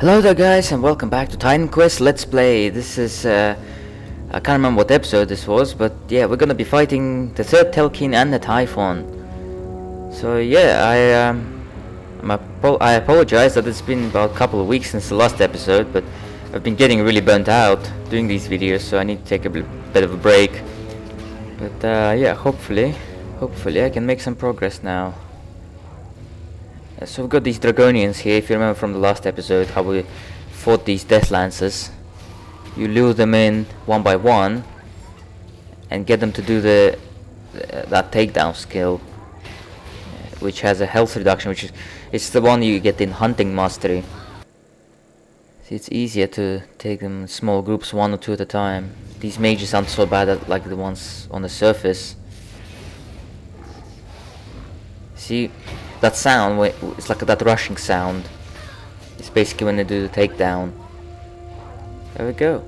Hello there guys and welcome back to Titan Quest Let's Play. This is, I can't remember what episode this was, but yeah, we're gonna be fighting the third Telkine and the Typhon. So yeah, I apologize that it's been about a couple of weeks since the last episode, but I've been getting really burnt out doing these videos, so I need to take a bit of a break. But yeah, hopefully I can make some progress now. So we've got these Dragonians here. If you remember from the last episode how we fought these Death Lancers, you lure them in one by one and get them to do that takedown skill, which has a health reduction, which is it's the one you get in Hunting Mastery. See, it's easier to take them in small groups, one or two at a time. These mages aren't so bad like the ones on the surface. See, that sound, it's like that rushing sound. It's basically when they do the takedown. There we go.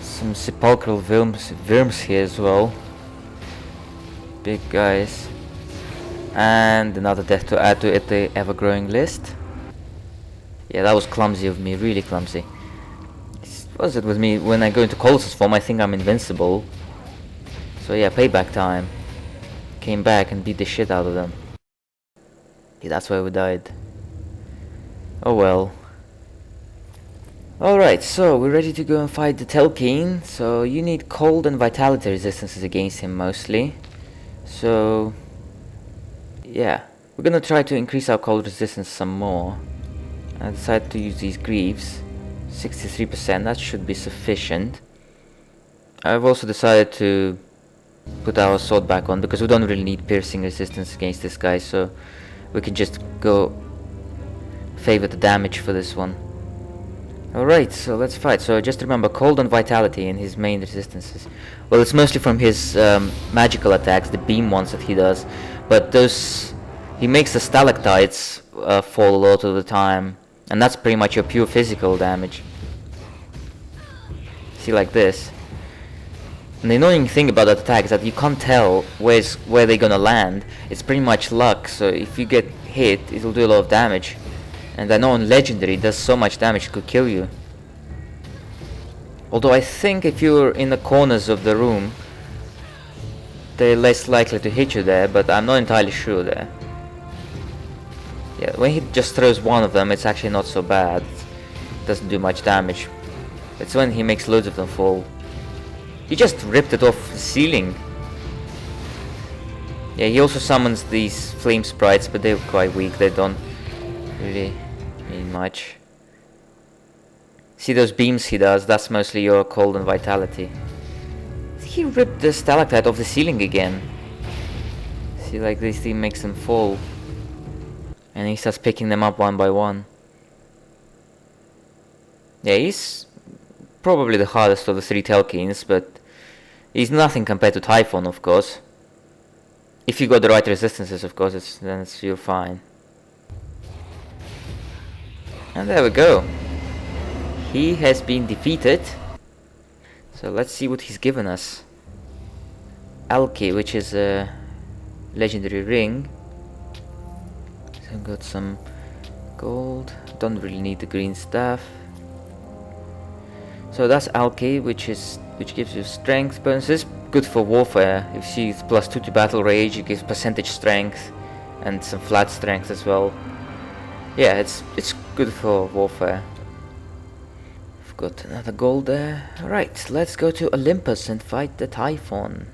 Some sepulchral worms here as well. Big guys. And another death to add to it, the ever-growing list. Yeah, that was clumsy of me, really clumsy. What was it with me? When I go into Colossus form, I think I'm invincible. So yeah, payback time. Came back and beat the shit out of them. Yeah, that's why we died. Oh well. Alright, so we're ready to go and fight the Telkine. So you need cold and vitality resistances against him mostly. So yeah, we're gonna try to increase our cold resistance some more. I decided to use these greaves. 63%, that should be sufficient. I've also decided to put our sword back on because we don't really need piercing resistance against this guy, so we can just go favor the damage for this one. Alright, so let's fight. So just remember, cold and vitality in his main resistances. Well, it's mostly from his magical attacks, the beam ones that he does, but those he makes the stalactites fall a lot of the time, and that's pretty much your pure physical damage. See, like this. And the annoying thing about that attack is that you can't tell where they're gonna land. It's pretty much luck, so if you get hit, it'll do a lot of damage. And I know on Legendary it does so much damage it could kill you. Although I think if you're in the corners of the room, they're less likely to hit you there, but I'm not entirely sure there. Yeah, when he just throws one of them, it's actually not so bad. It doesn't do much damage. It's when he makes loads of them fall. He just ripped it off the ceiling. Yeah, he also summons these flame sprites, but they're quite weak. They don't really mean much. See those beams he does? That's mostly your cold and vitality. He ripped the stalactite off the ceiling again. See, like this thing makes them fall. And he starts picking them up one by one. Yeah, he's probably the hardest of the three Telkines, but he's nothing compared to Typhon, of course. If you got the right resistances, of course, then you're fine. And there we go. He has been defeated. So let's see what he's given us. Alki, which is a legendary ring. So I've got some gold. Don't really need the green staff. So that's Alki, which gives you strength bonuses, good for warfare. You see it's +2 to battle rage, it gives percentage strength and some flat strength as well. Yeah, it's good for warfare. I've got another gold there. Alright, let's go to Olympus and fight the Typhon.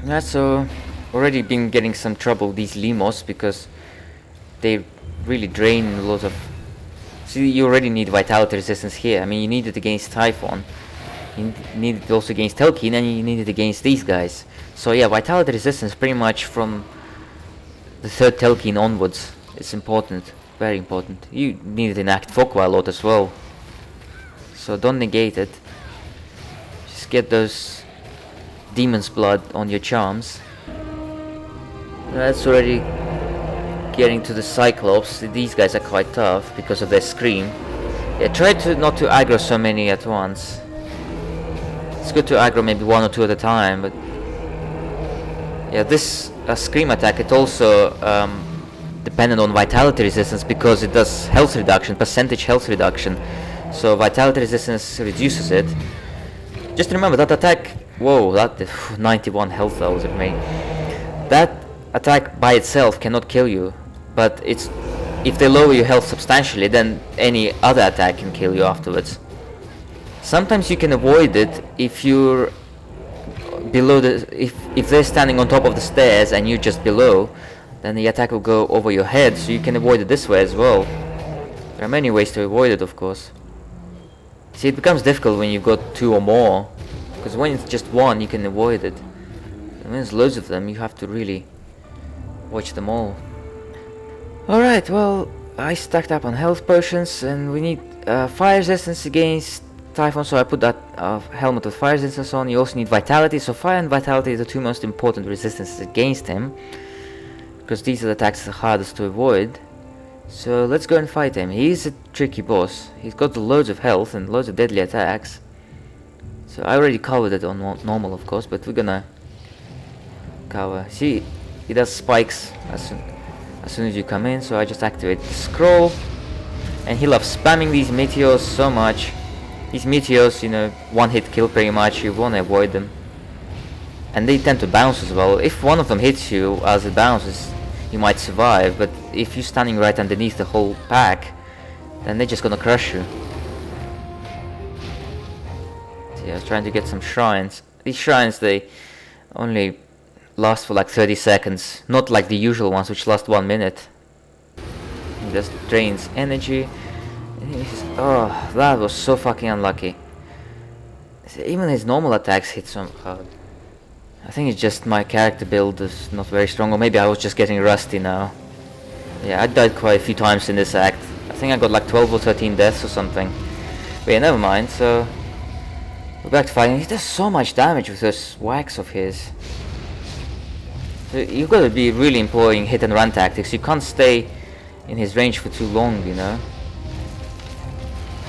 That's already been getting some trouble, these Limos, because they really drain a lot of. See, you already need vitality resistance here. I mean, you need it against Typhon. You need it also against Telkine, and you need it against these guys. So yeah, vitality resistance pretty much from the third Telkine onwards. It's important, very important. You need it in Act 4 quite a lot as well. So don't negate it. Just get those demon's blood on your charms. That's already getting to the Cyclops. These guys are quite tough because of their scream. Yeah, try not to aggro so many at once. It's good to aggro maybe one or two at a time, but yeah, this scream attack, it also dependent on vitality resistance because it does health reduction, percentage health reduction. So vitality resistance reduces it. Just remember that attack. Whoa, that 91 health levels it made. That attack by itself cannot kill you, but if they lower your health substantially, then any other attack can kill you afterwards. Sometimes you can avoid it if you're below if they're standing on top of the stairs and you're just below, then the attack will go over your head, so you can avoid it this way as well. There are many ways to avoid it, of course. See, it becomes difficult when you've got 2 or more, because when it's just one you can avoid it. And when there's loads of them, you have to really watch them all. Alright, well, I stacked up on health potions, and we need fire resistance against Typhon, so I put that helmet with fire resistance on. You also need vitality, so fire and vitality are the 2 most important resistances against him, because these are the attacks the hardest to avoid. So let's go and fight him. He's a tricky boss. He's got loads of health and loads of deadly attacks. So I already covered it on normal, of course, but we're gonna cover. See, he does spikes as soon as you come in, so I just activate the scroll. And he loves spamming these meteors so much. These meteors, you know, one hit kill pretty much, you wanna avoid them. And they tend to bounce as well. If one of them hits you as it bounces, you might survive, but if you're standing right underneath the whole pack, then they're just gonna crush you. See, I was trying to get some shrines. These shrines, they only last for like 30 seconds, not like the usual ones which last 1 minute. It just drains energy. Oh, that was so fucking unlucky. Even his normal attacks hit so hard. I think it's just my character build is not very strong, or maybe I was just getting rusty now. Yeah, I died quite a few times in this act. I think I got like 12 or 13 deaths or something. But yeah, never mind, so we're back to fighting. He does so much damage with those wax of his. So you've got to be really employing hit and run tactics. You can't stay in his range for too long, you know.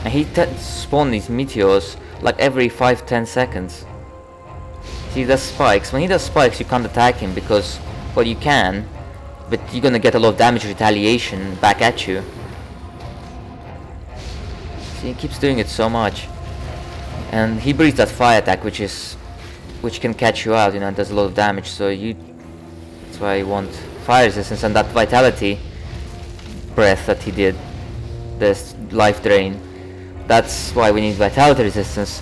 And he spawns these meteors like every 5-10 seconds. See, he does spikes. When he does spikes, you can't attack him because, well, you can, but you're gonna get a lot of damage retaliation back at you. See, he keeps doing it so much. And he breathes that fire attack, which can catch you out, you know, and does a lot of damage, so that's why you want fire resistance. And that vitality breath that he did, this life drain, that's why we need vitality resistance.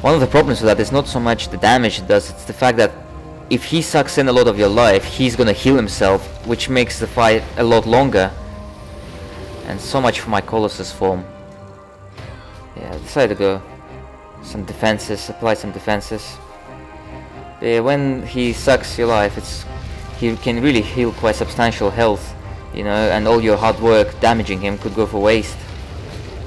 One of the problems with that is not so much the damage it does, it's the fact that if he sucks in a lot of your life, he's gonna heal himself, which makes the fight a lot longer. And so much for my Colossus form. Yeah, I decided to go some defenses, apply some defenses. Yeah, when he sucks your life, he can really heal quite substantial health, you know, and all your hard work damaging him could go for waste.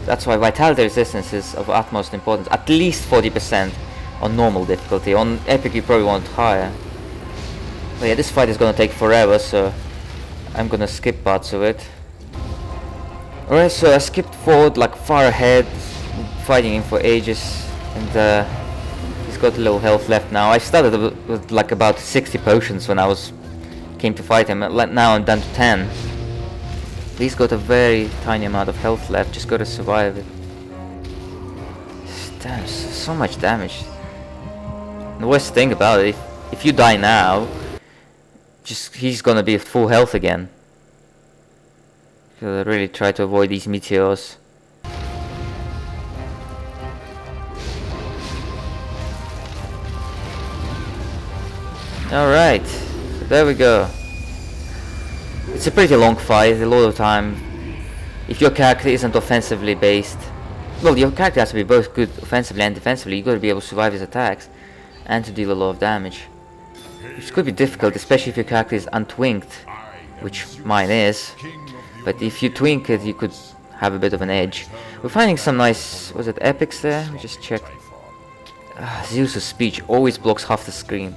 That's why vitality resistance is of utmost importance, at least 40% on normal difficulty. On epic you probably want higher. But yeah, this fight is gonna take forever, so I'm gonna skip parts of it. Alright, so I skipped forward like far ahead, fighting him for ages, and he's got a little health left now. I started with like about 60 potions when I came to fight him. Now I'm down to 10. He's got a very tiny amount of health left, just gotta survive it. Damn, so much damage. The worst thing about it, if you die now, he's gonna be at full health again. Gotta really try to avoid these meteors. Alright, so there we go. It's a pretty long fight, a lot of time. If your character isn't offensively based, well, your character has to be both good offensively and defensively. You gotta be able to survive his attacks and to deal a lot of damage, which could be difficult, especially if your character is untwinked, which mine is. But if you twink it, you could have a bit of an edge. We're finding some nice, was it epics there? We just checked. Zeus' speech always blocks half the screen.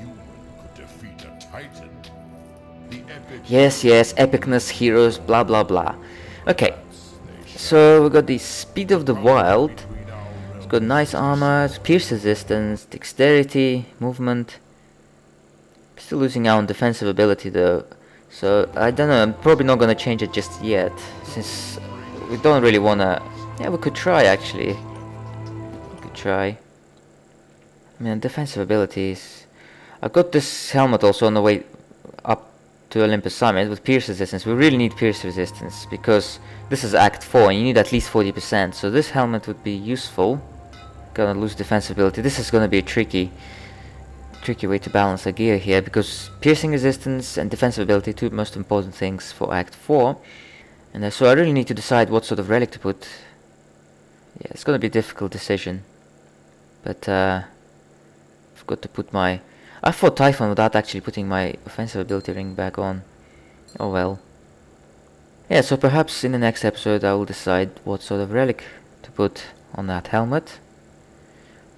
Yes, epicness, heroes, blah blah blah. Okay, so we got the speed of the wild. It's got nice armor, pierce resistance, dexterity, movement. Still losing out on defensive ability though. So I don't know, I'm probably not gonna change it just yet, since we don't really wanna... Yeah, we could try actually. We could try. I mean, defensive abilities. I've got this helmet also on the way up to Olympus Summit with pierce resistance. We really need pierce resistance because this is Act 4 and you need at least 40%. So this helmet would be useful. Gonna lose defensive ability. This is gonna be a tricky way to balance the gear here because piercing resistance and defensive ability, two most important things for Act 4. And so I really need to decide what sort of relic to put. Yeah, it's gonna be a difficult decision. But I've got to put my... I fought Typhon without actually putting my offensive ability ring back on. Oh well. Yeah, so perhaps in the next episode I will decide what sort of relic to put on that helmet.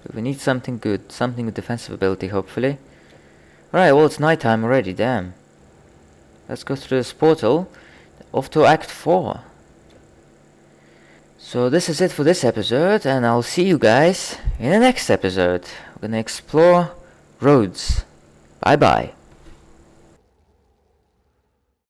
But we need something good, something with defensive ability hopefully. Alright, well it's nighttime already, damn. Let's go through this portal, off to Act 4. So this is it for this episode, and I'll see you guys in the next episode. We're gonna explore roads. Bye bye.